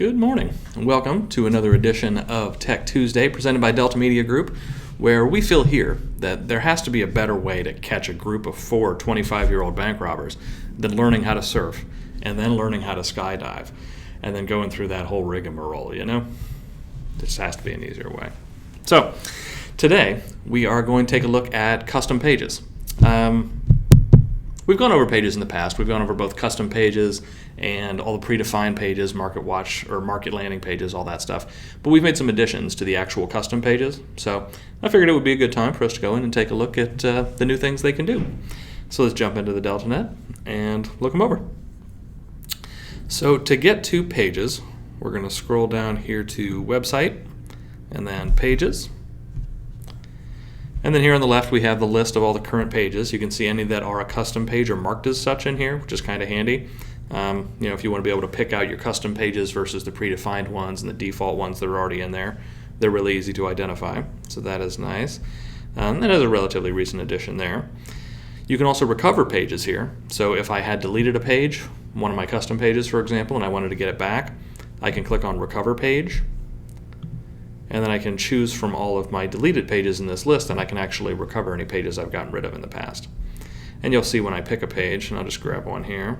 Good morning, and welcome to another edition of Tech Tuesday presented by Delta Media Group, where we feel here that there has to be a better way to catch a group of 4 25-year-old bank robbers than learning how to surf and then learning how to skydive and then going through that whole rigmarole, you know? There just has to be an easier way. So, today we are going to take a look at custom pages. We've gone over pages in the past. We've gone over both custom pages and all the predefined pages, market watch or market landing pages, all that stuff. But we've made some additions to the actual custom pages. So I figured it would be a good time for us to go in and take a look at the new things they can do. So let's jump into the DeltaNet and look them over. So to get to pages, we're going to scroll down here to website and then pages. And then here on the left we have the list of all the current pages. You can see any that are a custom page or marked as such in here, which is kind of handy. If you want to be able to pick out your custom pages versus the predefined ones and the default ones that are already in there, they're really easy to identify. So that is nice. That is a relatively recent addition there. You can also recover pages here. So if I had deleted a page, one of my custom pages for example, and I wanted to get it back, I can click on recover page. And then I can choose from all of my deleted pages in this list, and I can actually recover any pages I've gotten rid of in the past. And you'll see when I pick a page, and I'll just grab one here,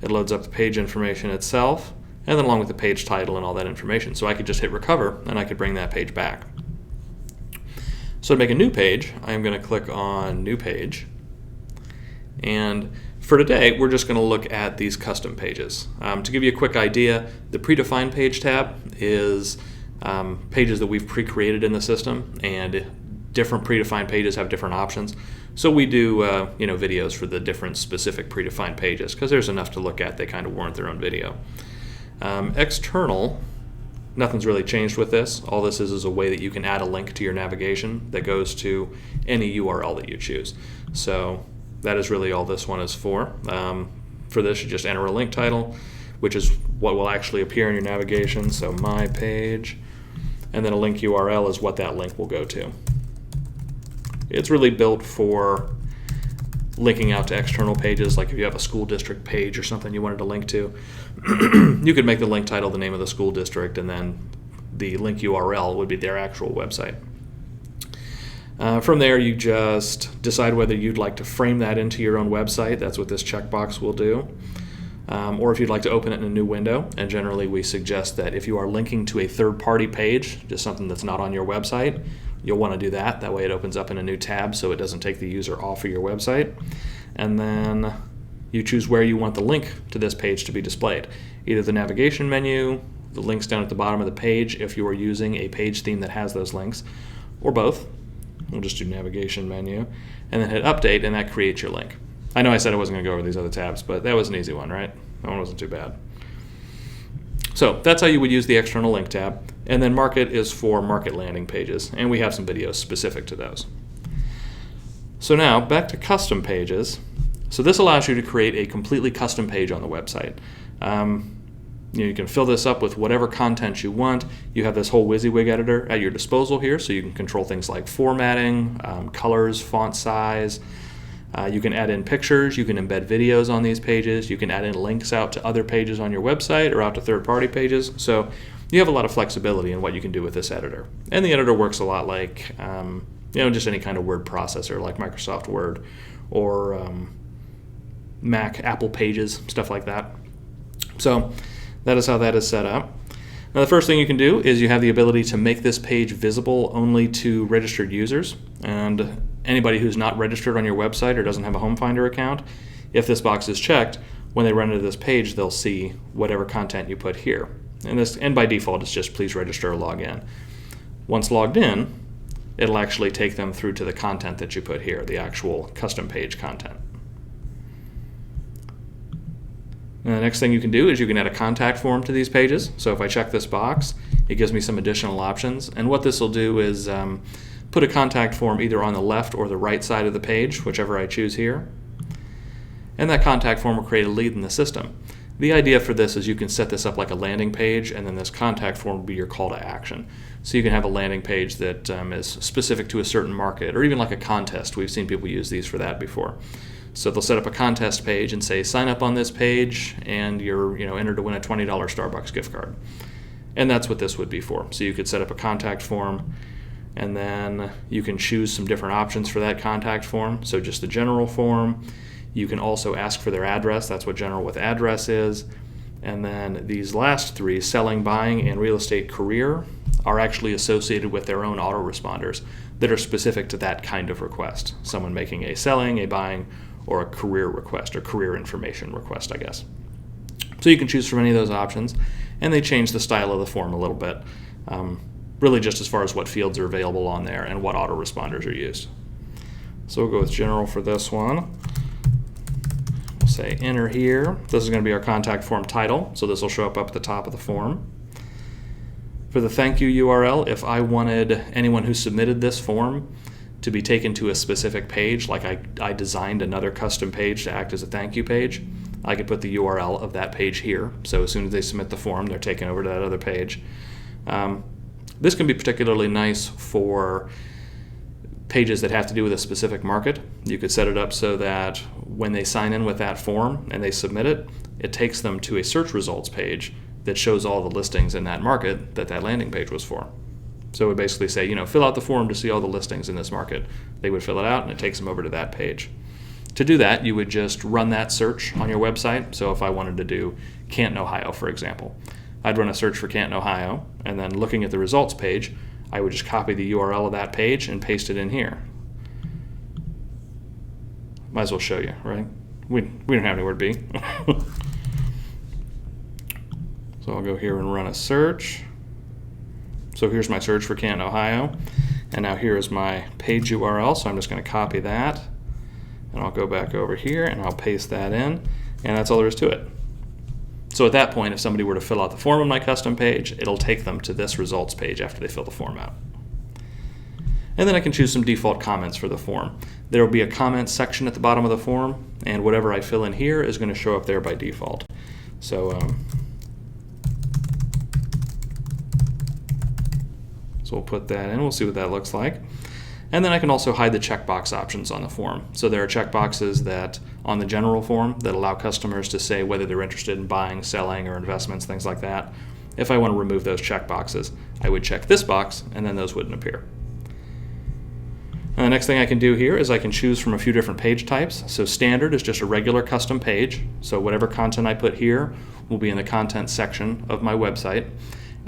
it loads up the page information itself, and then along with the page title and all that information. So I could just hit recover, and I could bring that page back. So to make a new page, I'm going to click on New Page. And for today, we're just going to look at these custom pages. To give you a quick idea, the predefined page tab is pages that we've pre-created in the system, and different predefined pages have different options. So we do videos for the different specific predefined pages because there's enough to look at. They kind of warrant their own video. External, nothing's really changed with this. All this is a way that you can add a link to your navigation that goes to any URL that you choose. So that is really all this one is for. For this, you just enter a link title, which is what will actually appear in your navigation. So my page, and then a link URL is what that link will go to. It's really built for linking out to external pages, like if you have a school district page or something you wanted to link to, you could make the link title the name of the school district, and then the link URL would be their actual website. From there, you just decide whether you'd like to frame that into your own website. That's what this checkbox will do. Or if you'd like to open it in a new window, and generally we suggest that if you are linking to a third-party page, just something that's not on your website, you'll want to do that. That way it opens up in a new tab so it doesn't take the user off of your website. And then you choose where you want the link to this page to be displayed. Either the navigation menu, the links down at the bottom of the page if you are using a page theme that has those links, or both. We'll just do navigation menu, and then hit update, and that creates your link. I know I said I wasn't going to go over these other tabs, but that was an easy one, right? That one wasn't too bad. So that's how you would use the external link tab. And then market is for market landing pages, and we have some videos specific to those. So now back to custom pages. So this allows you to create a completely custom page on the website. You can fill this up with whatever content you want. You have this whole WYSIWYG editor at your disposal here, so you can control things like formatting, colors, font size. You can add in pictures, you can embed videos on these pages, you can add in links out to other pages on your website or out to third-party pages. So you have a lot of flexibility in what you can do with this editor. And the editor works a lot like just any kind of word processor like Microsoft Word or Mac, Apple Pages, stuff like that. So that is how that is set up. Now the first thing you can do is you have the ability to make this page visible only to registered users, and anybody who's not registered on your website or doesn't have a Home Finder account, if this box is checked, when they run into this page they'll see whatever content you put here. And by default it's just please register or log in. Once logged in, it'll actually take them through to the content that you put here, the actual custom page content. And the next thing you can do is you can add a contact form to these pages. So if I check this box, it gives me some additional options. And what this will do is put a contact form either on the left or the right side of the page, whichever I choose here. And that contact form will create a lead in the system. The idea for this is you can set this up like a landing page, and then this contact form will be your call to action. So you can have a landing page that is specific to a certain market, or even like a contest. We've seen people use these for that before. So they'll set up a contest page and say, sign up on this page and you're entered to win a $20 Starbucks gift card. And that's what this would be for. So you could set up a contact form, and then you can choose some different options for that contact form. So just the general form. You can also ask for their address. That's what general with address is. And then these last three, selling, buying, and real estate career, are actually associated with their own autoresponders that are specific to that kind of request. Someone making a selling, a buying, or a career request, or career information request, I guess. So you can choose from any of those options, and they change the style of the form a little bit, really just as far as what fields are available on there and what autoresponders are used. So we'll go with general for this one. We'll say enter here. This is going to be our contact form title, so this will show up at the top of the form. For the thank you URL, if I wanted anyone who submitted this form to be taken to a specific page, like I designed another custom page to act as a thank you page, I could put the URL of that page here. So as soon as they submit the form, they're taken over to that other page. This can be particularly nice for pages that have to do with a specific market. You could set it up so that when they sign in with that form and they submit it, it takes them to a search results page that shows all the listings in that market that landing page was for. So it would basically say, fill out the form to see all the listings in this market. They would fill it out and it takes them over to that page. To do that, you would just run that search on your website. So if I wanted to do Canton, Ohio, for example, I'd run a search for Canton, Ohio, and then looking at the results page, I would just copy the URL of that page and paste it in here. Might as well show you, right? We don't have anywhere to be. So I'll go here and run a search. So here's my search for Canton, Ohio. And now here is my page URL. So I'm just going to copy that. And I'll go back over here and I'll paste that in. And that's all there is to it. So at that point, if somebody were to fill out the form on my custom page, it'll take them to this results page after they fill the form out. And then I can choose some default comments for the form. There will be a comment section at the bottom of the form, and whatever I fill in here is going to show up there by default. So we'll put that in. We'll see what that looks like. And then I can also hide the checkbox options on the form. So there are checkboxes that on the general form that allow customers to say whether they're interested in buying, selling, or investments, things like that. If I want to remove those checkboxes, I would check this box and then those wouldn't appear. And the next thing I can do here is I can choose from a few different page types. So standard is just a regular custom page. So whatever content I put here will be in the content section of my website.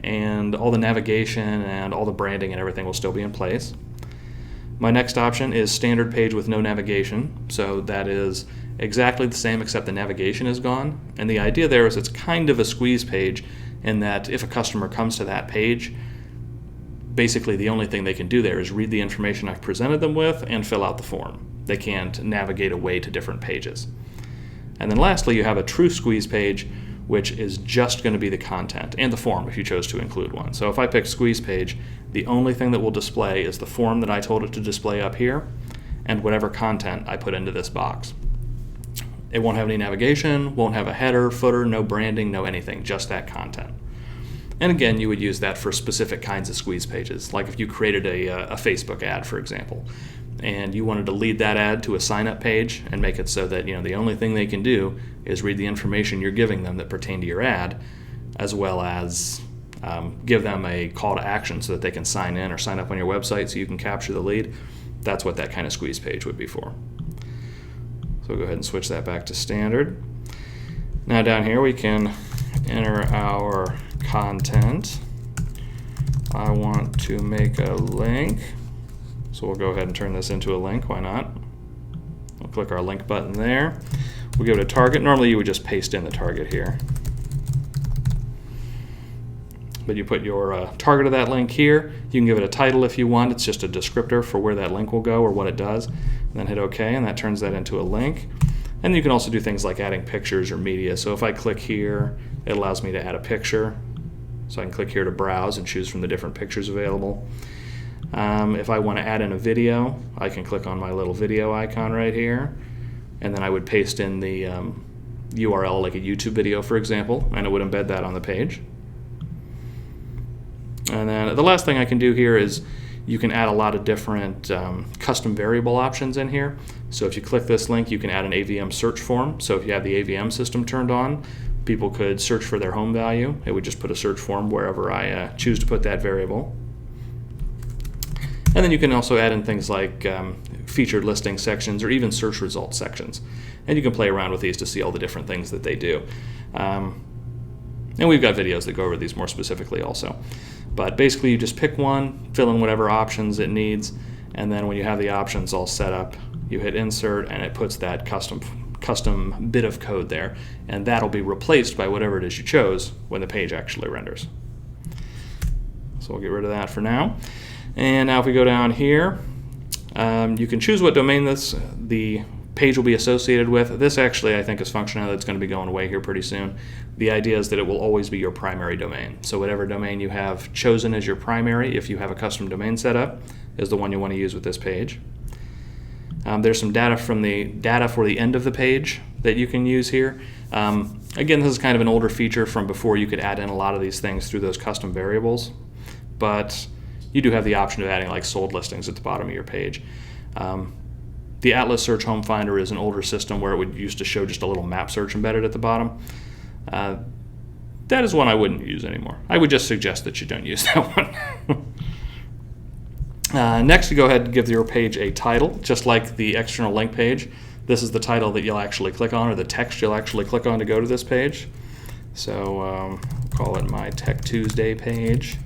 And all the navigation and all the branding and everything will still be in place. My next option is standard page with no navigation. So that is exactly the same except the navigation is gone. And the idea there is it's kind of a squeeze page in that if a customer comes to that page, basically the only thing they can do there is read the information I've presented them with and fill out the form. They can't navigate away to different pages. And then lastly, you have a true squeeze page, which is just going to be the content and the form if you chose to include one. So if I pick squeeze page, the only thing that will display is the form that I told it to display up here and whatever content I put into this box. It won't have any navigation, won't have a header, footer, no branding, no anything, just that content. And again, you would use that for specific kinds of squeeze pages, like if you created a Facebook ad, for example, and you wanted to lead that ad to a sign-up page and make it so that the only thing they can do is read the information you're giving them that pertain to your ad, as well as give them a call to action so that they can sign in or sign up on your website so you can capture the lead. That's what that kind of squeeze page would be for. So we'll go ahead and switch that back to standard. Now down here we can enter our content. I want to make a link. So we'll go ahead and turn this into a link. Why not? We'll click our link button there. We'll give it a target. Normally you would just paste in the target here. But you put your target of that link here. You can give it a title if you want. It's just a descriptor for where that link will go or what it does. And then hit OK, and that turns that into a link. And you can also do things like adding pictures or media. So if I click here, it allows me to add a picture. So I can click here to browse and choose from the different pictures available. If I want to add in a video, I can click on my little video icon right here, and then I would paste in the URL, like a YouTube video, for example, and it would embed that on the page. And then the last thing I can do here is You can add a lot of different custom variable options in here. So if you click this link, you can add an AVM search form. So if you have the AVM system turned on, people could search for their home value. It would just put a search form wherever I choose to put that variable. And then you can also add in things like featured listing sections or even search results sections. And you can play around with these to see all the different things that they do. And we've got videos that go over these more specifically also. But basically you just pick one, fill in whatever options it needs, and then when you have the options all set up, you hit insert and it puts that custom bit of code there, and that'll be replaced by whatever it is you chose when the page actually renders. So we'll get rid of that for now. And now if we go down here, you can choose what domain the page will be associated with. This actually I think is functionality that's going to be going away here pretty soon. The idea is that it will always be your primary domain. So whatever domain you have chosen as your primary, if you have a custom domain set up, is the one you want to use with this page. There's some data for the end of the page that you can use here. Again, this is kind of an older feature from before you could add in a lot of these things through those custom variables, but you do have the option of adding like sold listings at the bottom of your page. The Atlas Search Home Finder is an older system where it would used to show just a little map search embedded at the bottom. That is one I wouldn't use anymore. I would just suggest that you don't use that one. Next, you go ahead and give your page a title, just like the external link page. This is the title that you'll actually click on, or the text you'll actually click on to go to this page. So we'll call it my Tech Tuesday page.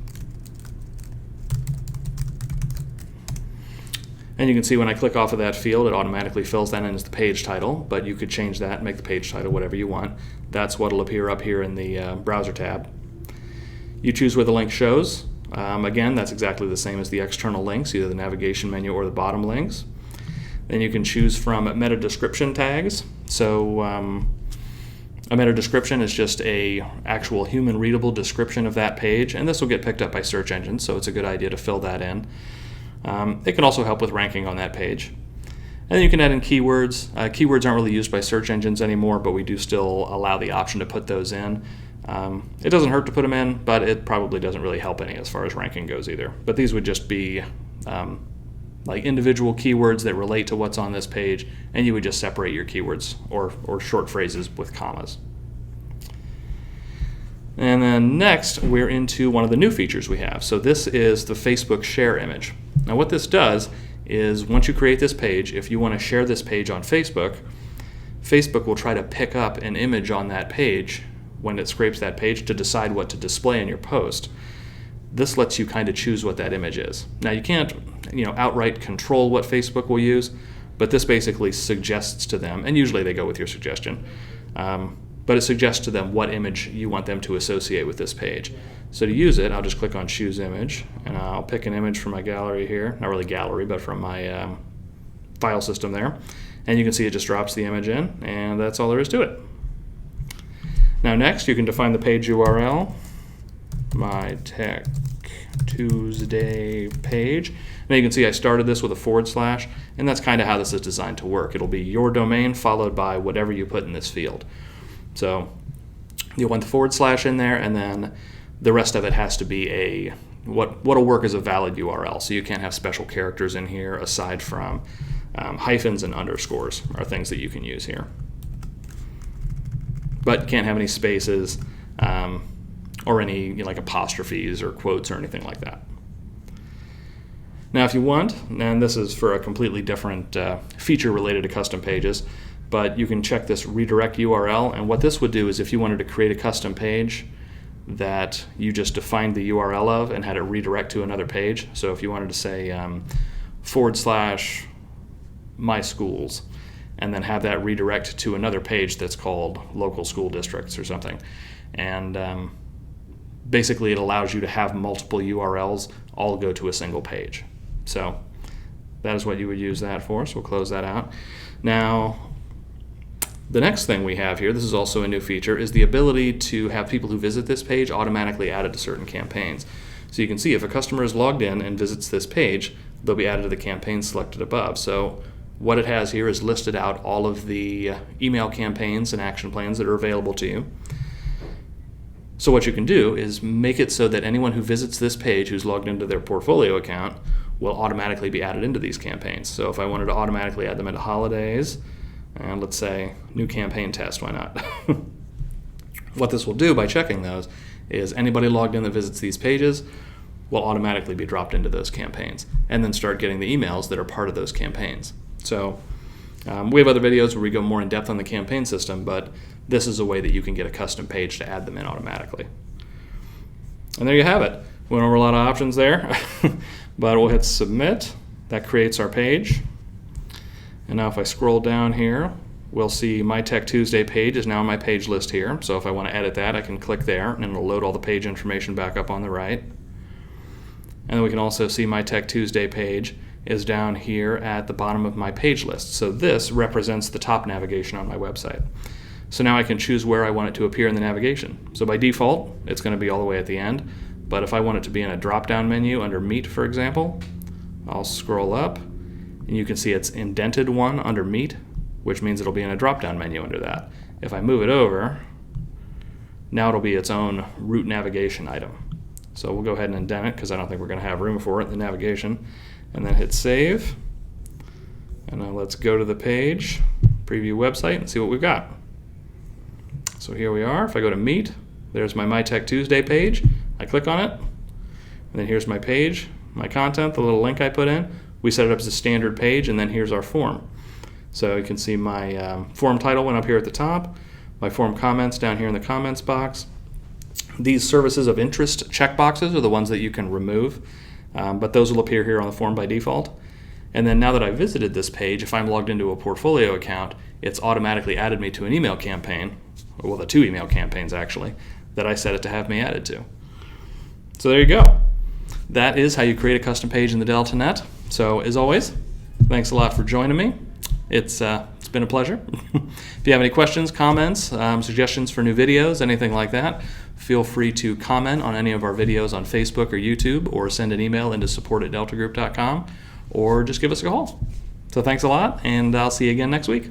And you can see when I click off of that field, it automatically fills that in as the page title, but you could change that and make the page title whatever you want. That's what will appear up here in the browser tab. You choose where the link shows. Again, that's exactly the same as the external links, either the navigation menu or the bottom links. Then you can choose from meta description tags. So a meta description is just a actual human readable description of that page, and this will get picked up by search engines, so it's a good idea to fill that in. It can also help with ranking on that page. And then you can add in keywords. Keywords aren't really used by search engines anymore, but we do still allow the option to put those in. It doesn't hurt to put them in, but it probably doesn't really help any as far as ranking goes either. But these would just be like individual keywords that relate to what's on this page, and you would just separate your keywords or short phrases with commas. And then next, we're into one of the new features we have. So this is the Facebook share image. Now what this does is once you create this page, if you want to share this page on Facebook, Facebook will try to pick up an image on that page when it scrapes that page to decide what to display in your post. This lets you kind of choose what that image is. Now you can't, outright control what Facebook will use, but this basically suggests to them, and usually they go with your suggestion, but it suggests to them what image you want them to associate with this page. So to use it, I'll just click on Choose Image, and I'll pick an image from my gallery here. Not really gallery, but from my file system there. And you can see it just drops the image in, and that's all there is to it. Now next, you can define the page URL, my Tech Tuesday page. Now you can see I started this with a /, and that's kind of how this is designed to work. It'll be your domain followed by whatever you put in this field. So you want the / in there, and then the rest of it has to be what'll work as a valid URL. So you can't have special characters in here aside from hyphens and underscores are things that you can use here. But can't have any spaces or any like apostrophes or quotes or anything like that. Now if you want, and this is for a completely different feature related to custom pages, but you can check this redirect URL, and what this would do is if you wanted to create a custom page that you just defined the URL of and had it redirect to another page. So if you wanted to say / my schools, and then have that redirect to another page that's called local school districts or something. And basically it allows you to have multiple URLs all go to a single page. So that is what you would use that for, so we'll close that out. Now, the next thing we have here, this is also a new feature, is the ability to have people who visit this page automatically added to certain campaigns. So you can see if a customer is logged in and visits this page, they'll be added to the campaign selected above. So what it has here is listed out all of the email campaigns and action plans that are available to you. So what you can do is make it so that anyone who visits this page who's logged into their portfolio account will automatically be added into these campaigns. So if I wanted to automatically add them into holidays, and let's say new campaign test, why not? What this will do by checking those is anybody logged in that visits these pages will automatically be dropped into those campaigns and then start getting the emails that are part of those campaigns. So we have other videos where we go more in depth on the campaign system, but this is a way that you can get a custom page to add them in automatically. And there you have it. Went over a lot of options there, but we'll hit submit. That creates our page. And now if I scroll down here, we'll see my Tech Tuesday page is now on my page list here. So if I want to edit that, I can click there and it'll load all the page information back up on the right. And then we can also see my Tech Tuesday page is down here at the bottom of my page list. So this represents the top navigation on my website. So now I can choose where I want it to appear in the navigation. So by default, it's going to be all the way at the end. But if I want it to be in a drop-down menu under Meet, for example, I'll scroll up and you can see it's indented one under Meet, which means it'll be in a drop-down menu under that. If I move it over, now it'll be its own root navigation item. So we'll go ahead and indent it because I don't think we're going to have room for it in the navigation. And then hit save. And now let's go to the page, preview website, and see what we've got. So here we are. If I go to Meet, there's my Tech Tuesday page. I click on it, and then here's my page, my content, the little link I put in. We set it up as a standard page, and then here's our form. So you can see my form title went up here at the top, my form comments down here in the comments box. These services of interest checkboxes are the ones that you can remove, but those will appear here on the form by default. And then now that I visited this page, if I'm logged into a portfolio account, it's automatically added me to an email campaign, well, the 2 email campaigns actually, that I set it to have me added to. So there you go. That is how you create a custom page in the DeltaNet. So as always, thanks a lot for joining me. It's been a pleasure. If you have any questions, comments, suggestions for new videos, anything like that, feel free to comment on any of our videos on Facebook or YouTube, or send an email into support@deltagroup.com, or just give us a call. So thanks a lot, and I'll see you again next week.